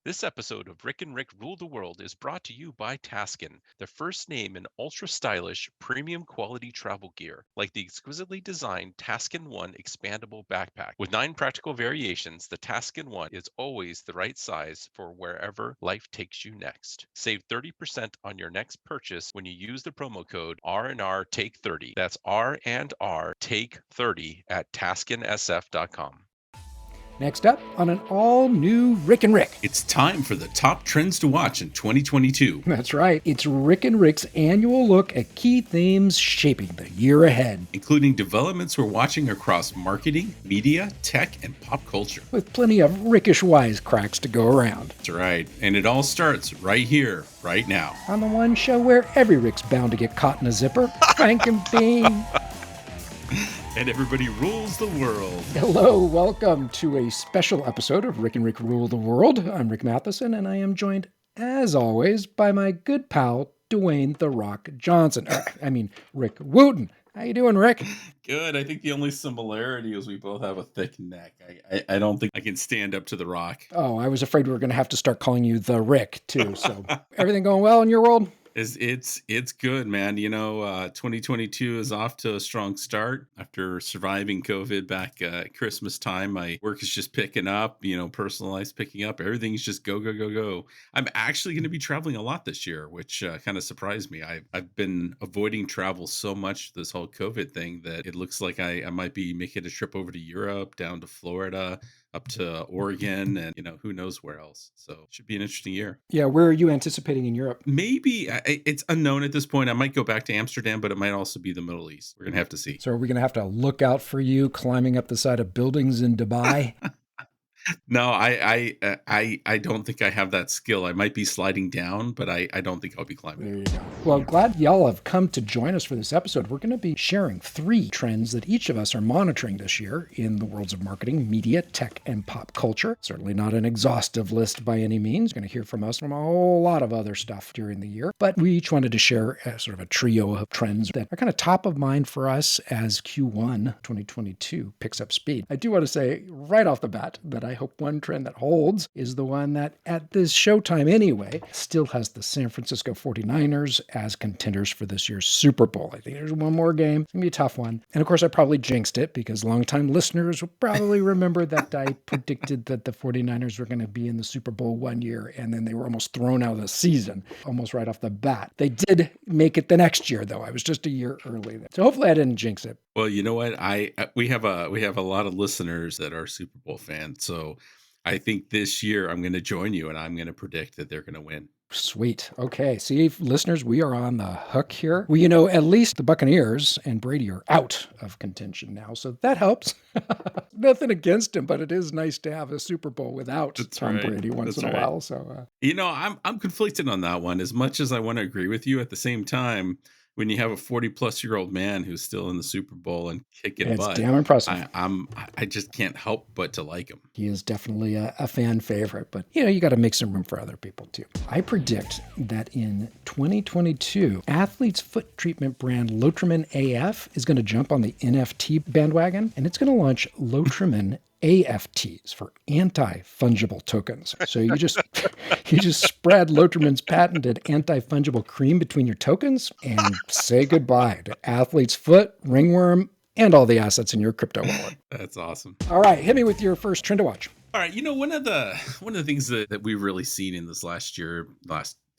This episode of Rick and Rick Rule the World is brought to you by Taskin, the first name in ultra stylish, premium quality travel gear, like the exquisitely designed Taskin One expandable backpack. With 9 practical variations, the Taskin One is always the right size for wherever life takes you next. Save 30% on your next purchase when you use the promo code R&R Take 30. That's R&R Take 30 at taskinsf.com. Next up on an all-new Rick and Rick. It's time for the top trends to watch in 2022. That's right. It's Rick and Rick's annual look at key themes shaping the year ahead, including developments we're watching across marketing, media, tech, and pop culture. with plenty of Rickish wisecracks to go around. That's right. And it all starts right here, right now. On the one show where every Rick's bound to get caught in a zipper, Frank and Bean. And everybody rules the world. Hello, welcome to a special episode of Rick and Rick Rule the World. I'm Rick Matheson, and I am joined, as always, by my good pal, Dwayne "The Rock" Johnson. Rick Wooten. How you doing, Rick? Good. I think the only similarity is we both have a thick neck. I don't think I can stand up to The Rock. Oh, I was afraid we were going to have to start calling you The Rick, too. So everything going well in your world? It's good, man. 2022 is off to a strong start after surviving COVID back at Christmas time. My work is just picking up, personal life's picking up. Everything's just go, go, go, go. I'm actually going to be traveling a lot this year, which kind of surprised me. I've been avoiding travel so much this whole COVID thing that it looks like I might be making a trip over to Europe, down to Florida, up to Oregon, and who knows where else. So it should be an interesting year. Yeah, where are you anticipating in Europe? Maybe it's unknown at this point. I might go back to Amsterdam, but it might also be the Middle East. We're gonna have to see. So are we going to have to look out for you climbing up the side of buildings in Dubai? No, I don't think I have that skill. I might be sliding down, but I don't think I'll be climbing. There you go. Well, glad y'all have come to join us for this episode. We're going to be sharing 3 trends that each of us are monitoring this year in the worlds of marketing, media, tech, and pop culture. Certainly not an exhaustive list by any means. You're going to hear from us from a whole lot of other stuff during the year. But we each wanted to share sort of a trio of trends that are kind of top of mind for us as Q1 2022 picks up speed. I do want to say right off the bat that I hope one trend that holds is the one that, at this showtime anyway, still has the San Francisco 49ers as contenders for this year's Super Bowl. I think there's one more game. It's going to be a tough one. And of course, I probably jinxed it because longtime listeners will probably remember that I predicted that the 49ers were going to be in the Super Bowl one year, and then they were almost thrown out of the season, almost right off the bat. They did make it the next year, though. I was just a year early. So hopefully I didn't jinx it. Well, you know what? We have a lot of listeners that are Super Bowl fans, so I think this year I'm going to join you and I'm going to predict that they're going to win. Sweet. Okay. See, listeners, we are on the hook here. Well, at least the Buccaneers and Brady are out of contention now, so that helps. Nothing against him, but it is nice to have a Super Bowl without Tom Brady once in a while. So, I'm conflicted on that one. As much as I want to agree with you, at the same time, when you have a 40-plus-year-old man who's still in the Super Bowl and kicking butt, it's damn impressive. I just can't help but to like him. He is definitely a fan favorite, but you got to make some room for other people too. I predict that in 2022, athlete's foot treatment brand Lotrimin AF is going to jump on the NFT bandwagon, and it's going to launch Lotrimin AFTs for anti-fungible tokens. So you just spread Lotrimin's patented anti-fungible cream between your tokens and say goodbye to athlete's foot, ringworm, and all the assets in your crypto wallet. That's awesome. All right, hit me with your first trend to watch. All right, one of the things that we've really seen in this last 2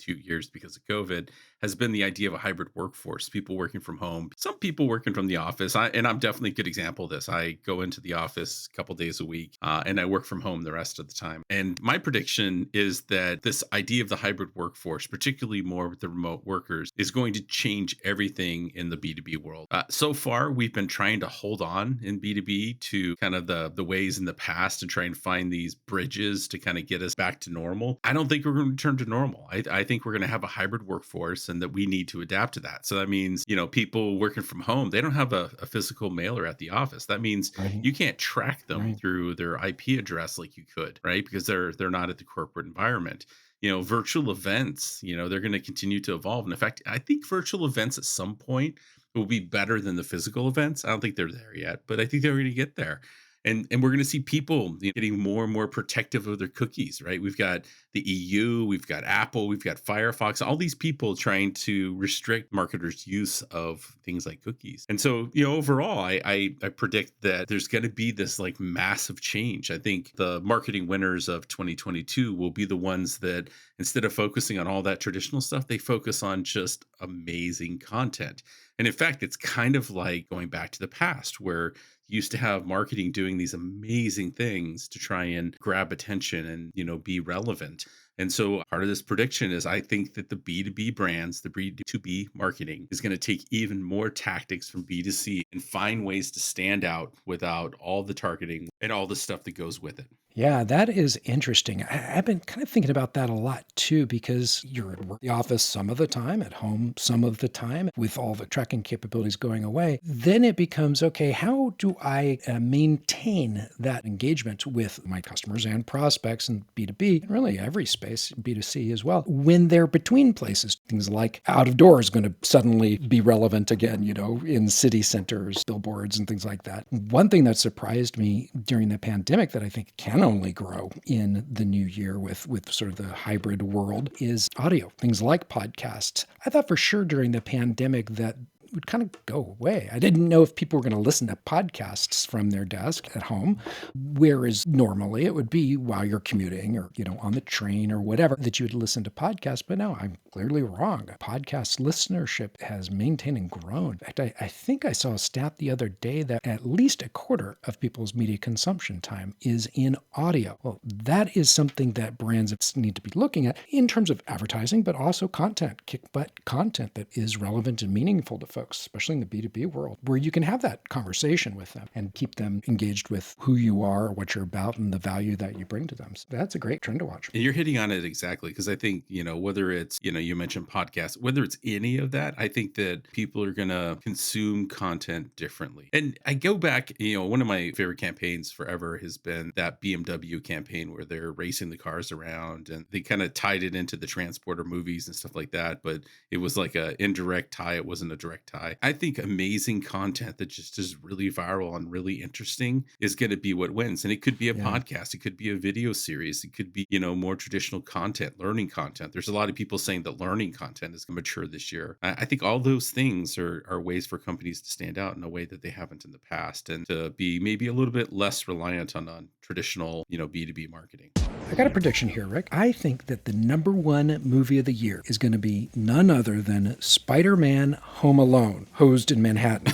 years because of COVID has been the idea of a hybrid workforce, people working from home, some people working from the office. And I'm definitely a good example of this. I go into the office a couple days a week and I work from home the rest of the time. And my prediction is that this idea of the hybrid workforce, particularly more with the remote workers, is going to change everything in the B2B world. So far, we've been trying to hold on in B2B to kind of the ways in the past and try and find these bridges to kind of get us back to normal. I don't think we're going to return to normal. I think we're going to have a hybrid workforce and that we need to adapt to that. So that means, people working from home, they don't have a physical mailer at the office. That means you can't track them through their IP address like you could, right? Because they're not at the corporate environment. Virtual events, they're going to continue to evolve. And in fact, I think virtual events at some point will be better than the physical events. I don't think they're there yet, but I think they're going to get there. And we're going to see people getting more and more protective of their cookies, right? We've got the EU, we've got Apple, we've got Firefox, all these people trying to restrict marketers' use of things like cookies. And so, overall, I predict that there's going to be this like massive change. I think the marketing winners of 2022 will be the ones that instead of focusing on all that traditional stuff, they focus on just amazing content. And in fact, it's kind of like going back to the past where you used to have marketing doing these amazing things to try and grab attention and, be relevant. And so part of this prediction is I think that the B2B brands, the B2B marketing is going to take even more tactics from B2C and find ways to stand out without all the targeting and all the stuff that goes with it. Yeah, that is interesting. I've been kind of thinking about that a lot too, because you're at the office some of the time, at home some of the time, with all the tracking capabilities going away. Then it becomes, okay, how do I maintain that engagement with my customers and prospects in B2B, and really every space, B2C as well, when they're between places? Things like out of doors going to suddenly be relevant again, in city centers, billboards and things like that. One thing that surprised me during the pandemic that I think can only grow in the new year with sort of the hybrid world is audio, things like podcasts. I thought for sure during the pandemic that would kind of go away. I didn't know if people were going to listen to podcasts from their desk at home, whereas normally it would be while you're commuting or, on the train or whatever that you would listen to podcasts. But no, I'm clearly wrong. Podcast listenership has maintained and grown. In fact, I think I saw a stat the other day that at least a quarter of people's media consumption time is in audio. Well, that is something that brands need to be looking at in terms of advertising, but also content, kick-butt content that is relevant and meaningful to folks, especially in the B2B world, where you can have that conversation with them and keep them engaged with who you are, what you're about, and the value that you bring to them. So that's a great trend to watch. And you're hitting on it exactly, because I think, whether it's, you mentioned podcasts, whether it's any of that, I think that people are going to consume content differently. And I go back, one of my favorite campaigns forever has been that BMW campaign where they're racing the cars around, and they kind of tied it into the Transporter movies and stuff like that. But it was like an indirect tie. It wasn't a direct tie. I think amazing content that just is really viral and really interesting is going to be what wins. And it could be a podcast. It could be a video series. It could be, more traditional content, learning content. There's a lot of people saying that learning content is going to mature this year. I think all those things are ways for companies to stand out in a way that they haven't in the past, and to be maybe a little bit less reliant on traditional, B2B marketing. I got a prediction here, Rick. I think that the number one movie of the year is going to be none other than Spider-Man Home Alone, hosed in Manhattan.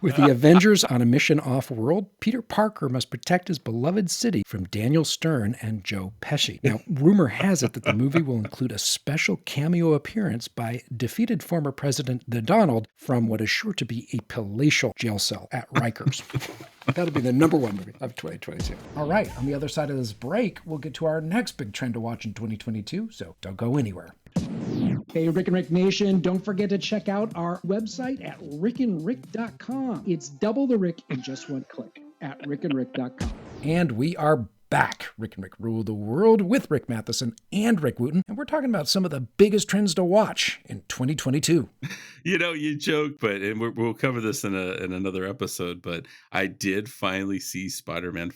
With the Avengers on a mission off-world, Peter Parker must protect his beloved city from Daniel Stern and Joe Pesci. Now, rumor has it that the movie will include a special cameo appearance by defeated former President the Donald from what is sure to be a palatial jail cell at Rikers. That'll be the number one movie of 2022. All right, on the other side of this break, we'll get to our next big trend to watch in 2022, so don't go anywhere. Hey, Rick and Rick Nation, don't forget to check out our website at rickandrick.com. It's double the Rick in just one click at rickandrick.com. And we are back. Rick and Rick Rule the World with Rick Matheson and Rick Wooten. And we're talking about some of the biggest trends to watch in 2022. You joke, and we'll cover this in another episode, but I did finally see Spider-Man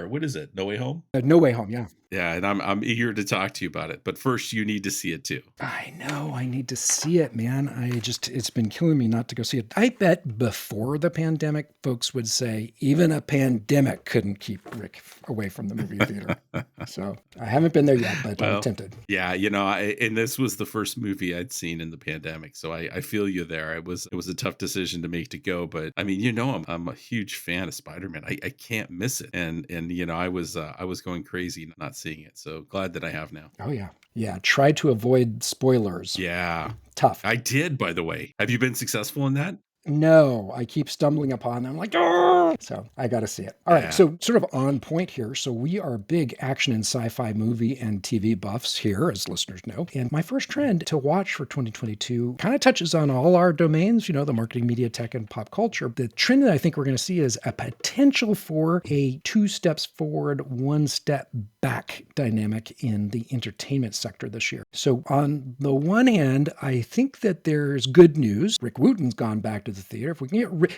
what is it? No Way Home? No Way Home, yeah. Yeah, and I'm eager to talk to you about it. But first, you need to see it too. I know. I need to see it, man. It's been killing me not to go see it. I bet before the pandemic, folks would say even a pandemic couldn't keep Rick away from the movie theater. So I haven't been there yet, but I'm tempted. Yeah, and this was the first movie I'd seen in the pandemic. So I feel you there. It was a tough decision to make to go. But I mean, I'm a huge fan of Spider-Man. I can't miss it. And I was going crazy not seeing it. So glad that I have now. Oh, yeah. Yeah. Try to avoid spoilers. Yeah. Tough. I did, by the way. Have you been successful in that? No, I keep stumbling upon them. I'm like, oh! So I got to see it. All right. So sort of on point here. So we are big action and sci-fi movie and TV buffs here, as listeners know. And my first trend to watch for 2022 kind of touches on all our domains, the marketing, media, tech, and pop culture. The trend that I think we're going to see is a potential for a 2 steps forward, 1 step back dynamic in the entertainment sector this year. So on the one hand, I think that there's good news. Rick Wooten's gone back to the theater.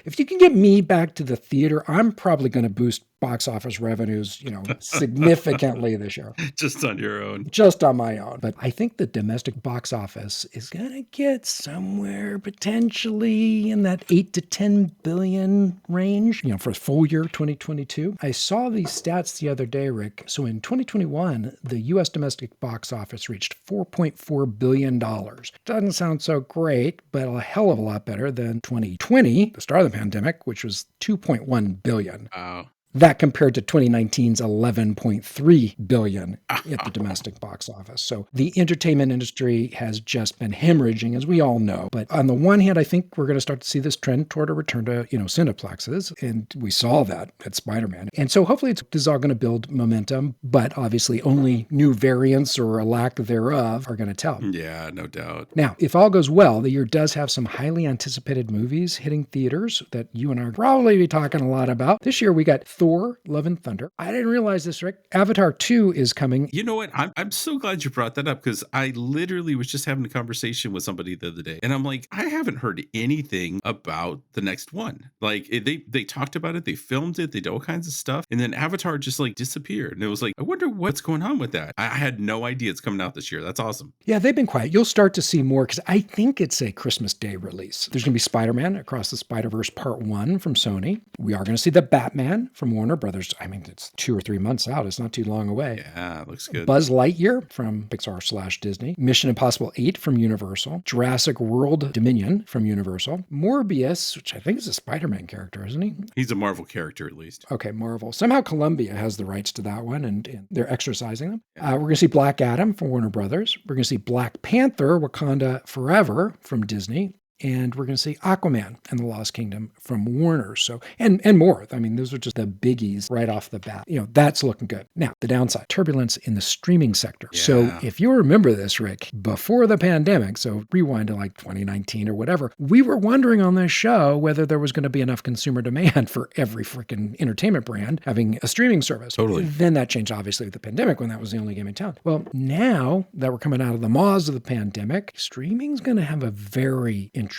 If you can get me back to the theater theater, I'm probably going to boost box office revenues, significantly this year. Just on your own. Just on my own. But I think the domestic box office is going to get somewhere potentially in that 8 to 10 billion range, for full year 2022. I saw these stats the other day, Rick. So in 2021, the U.S. domestic box office reached $4.4 billion. Doesn't sound so great, but a hell of a lot better than 2020, the start of the pandemic, which was $2.1 billion. Wow. That compared to 2019's $11.3 billion at the domestic box office. So the entertainment industry has just been hemorrhaging, as we all know. But on the one hand, I think we're going to start to see this trend toward a return to, cineplexes. And we saw that at Spider-Man. And so hopefully this is all going to build momentum. But obviously only new variants or a lack thereof are going to tell. Yeah, no doubt. Now, if all goes well, the year does have some highly anticipated movies hitting theaters that you and I will probably be talking a lot about. This year we got Thor, Love and Thunder. I didn't realize this, Rick. Avatar 2 is coming. You know what? I'm so glad you brought that up because I literally was just having a conversation with somebody the other day. And I'm like, I haven't heard anything about the next one. Like they talked about it. They filmed it. They did all kinds of stuff. And then Avatar just disappeared. And it was like, I wonder what's going on with that. I had no idea it's coming out this year. That's awesome. Yeah, they've been quiet. You'll start to see more because I think it's a Christmas Day release. There's going to be Spider-Man Across the Spider-Verse Part 1 from Sony. We are going to see the Batman from Warner Brothers. I mean, it's 2 or 3 months out. It's not too long away. Yeah, looks good. Buzz Lightyear from Pixar/Disney. Mission Impossible 8 from Universal. Jurassic World Dominion from Universal. Morbius, which I think is a Spider-Man character, isn't he? He's a Marvel character, at least. Okay, Marvel. Somehow Columbia has the rights to that one, and they're exercising them. We're going to see Black Adam from Warner Brothers. We're going to see Black Panther, Wakanda Forever from Disney. And we're going to see Aquaman and the Lost Kingdom from Warner. So, and more. I mean, those are just the biggies right off the bat. That's looking good. Now, the downside, turbulence in the streaming sector. Yeah. So if you remember this, Rick, before the pandemic, so rewind to 2019 or whatever, we were wondering on this show whether there was going to be enough consumer demand for every freaking entertainment brand having a streaming service. Totally. Then that changed, obviously, with the pandemic when that was the only game in town. Well, now that we're coming out of the maws of the pandemic, streaming's going to have a very interesting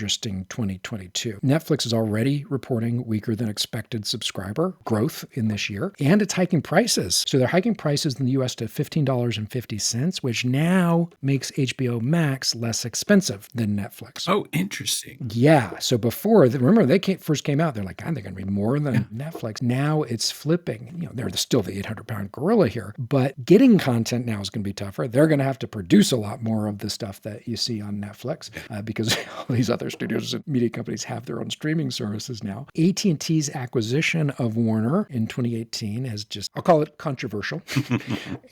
2022. Netflix is already reporting weaker than expected subscriber growth in this year, and it's hiking prices. So they're hiking prices in the US to $15.50, which now makes HBO Max less expensive than Netflix. Oh, interesting. Yeah. So before, remember, they first came out, they're like, God, they're going to be more than Netflix. Now it's flipping. They're still the 800-pound gorilla here, but getting content now is going to be tougher. They're going to have to produce a lot more of the stuff that you see on Netflix because all these other studios and media companies have their own streaming services now. AT&T's acquisition of Warner in 2018 has I'll call it controversial.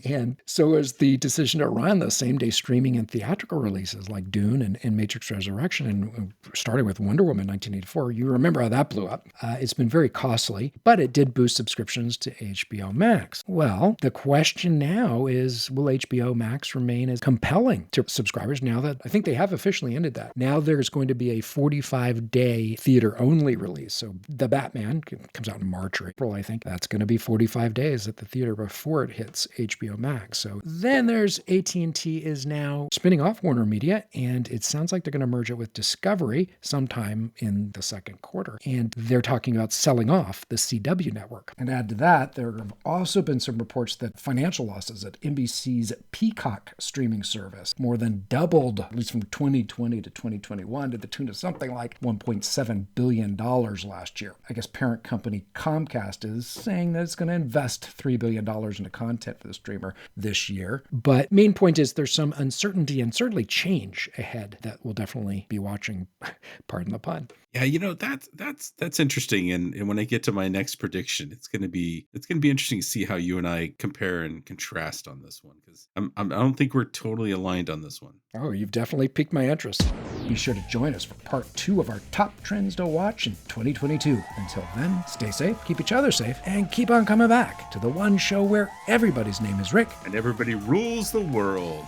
And so is the decision to run the same-day streaming and theatrical releases like Dune and Matrix Resurrection, and starting with Wonder Woman 1984. You remember how that blew up. It's been very costly, but it did boost subscriptions to HBO Max. Well, the question now is, will HBO Max remain as compelling to subscribers now that I think they have officially ended that? Now there's going to be a 45-day theater-only release. So the Batman comes out in March or April, I think. That's going to be 45 days at the theater before it hits HBO Max. So then there's AT&T is now spinning off Warner Media, and it sounds like they're going to merge it with Discovery sometime in the second quarter. And they're talking about selling off the CW network. And add to that, there have also been some reports that financial losses at NBC's Peacock streaming service more than doubled, at least from 2020 to 2021, to the tune of something like $1.7 billion last year. I guess parent company Comcast is saying that it's going to invest $3 billion into content for the streamer this year. But main point is there's some uncertainty and certainly change ahead that we'll definitely be watching, pardon the pun. Yeah, that's interesting. And when I get to my next prediction, it's gonna be interesting to see how you and I compare and contrast on this one, because I don't think we're totally aligned on this one. Oh, you've definitely piqued my interest. Be sure to join us for part 2 of our top trends to watch in 2022. Until then, stay safe, keep each other safe, and keep on coming back to the one show where everybody's name is Rick And everybody rules the world.